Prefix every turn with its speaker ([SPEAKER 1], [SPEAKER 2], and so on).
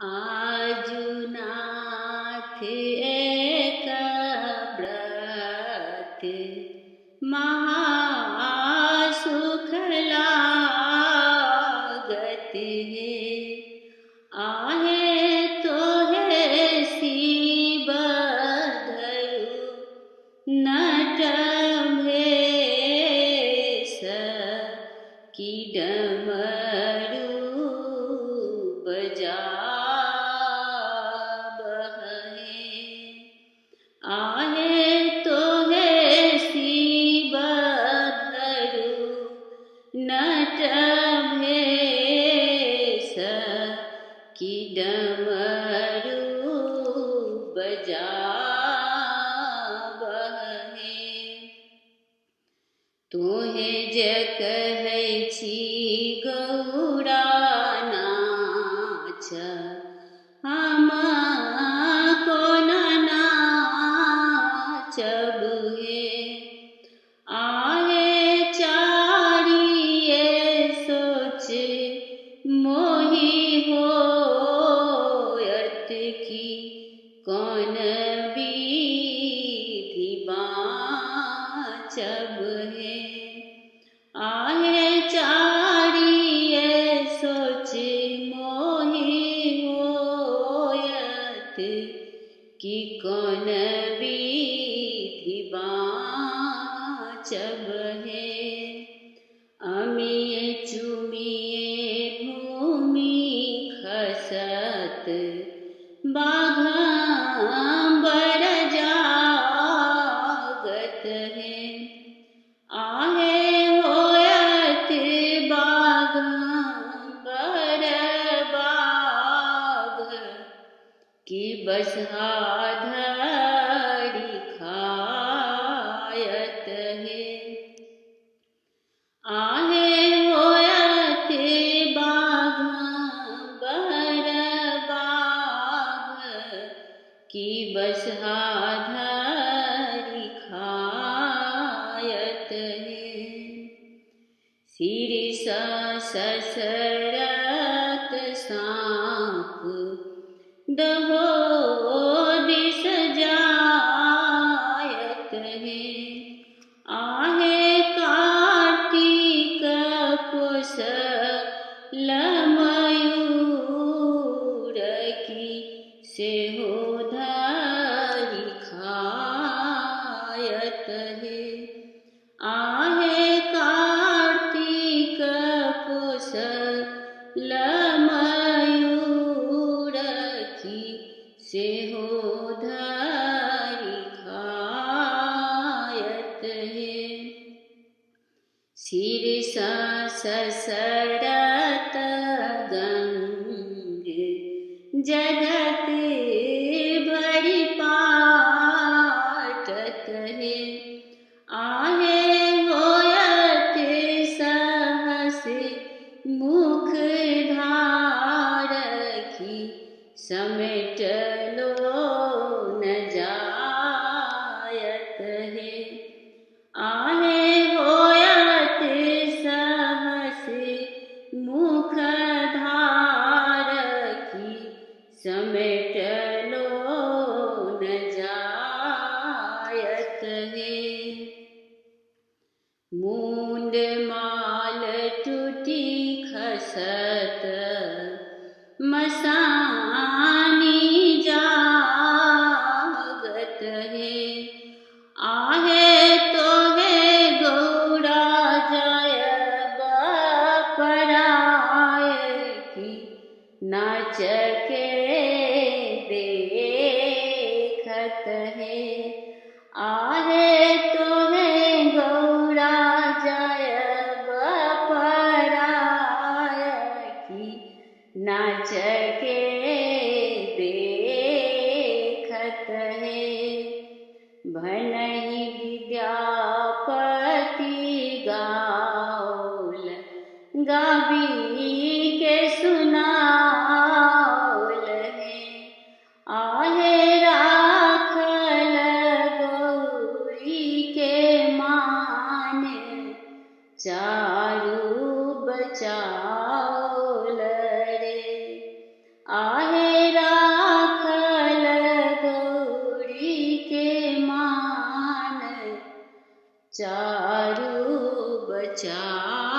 [SPEAKER 1] आजुनाथ एक व्रत महासुख लागत है। आहे तो है शिव धरु नट भेष की डमरू बजाबहे। आहे तो है शिव धरु नट भेष की डमरू बजाबहे। तोहे जे कहै छी गौरा नाच, हम कोन नाचब हे। आहे चारिये सोच मोहि होयत की कौन विधि बाँचब हे। आहे चारिये सोच मोहि होयत की कौन विधि बाँचब हे। अमिये चुमिये भूमि खसत बाघंबर जागत है। आहे होयत बाघंबर बाघ की बसहा धरि खायत है। आहे होयत बाघंबर बाघ की बसहा धरि खायत है। सिर ससरत साँप दहो दिस जायत है। आहे कार्तिक कोसल मयूर की सेहो धरि खायत है। आहे कार्तिक कोसल मयूर की सेहो धरि खायत है। सिर ससरत गंग जगत भरि पाटत है। आहे होयत सहस मुख धारखी समेटलो न जायत है। आहे होयत सहस मुख धारखी समेटलो न जायत है। मूंड माल टूटी खसत मसानी जागत है। आहे तो है गौरा जायब पराय की नाच के देखत है। आहे तो है गौरा जायब पराय की नाच के देखत है। भनहि विद्यापति गाओल गाबी के सुनाओल है। आहे राखल गौरी के मान चारू बचाओल रे। आहे चारू बचाओ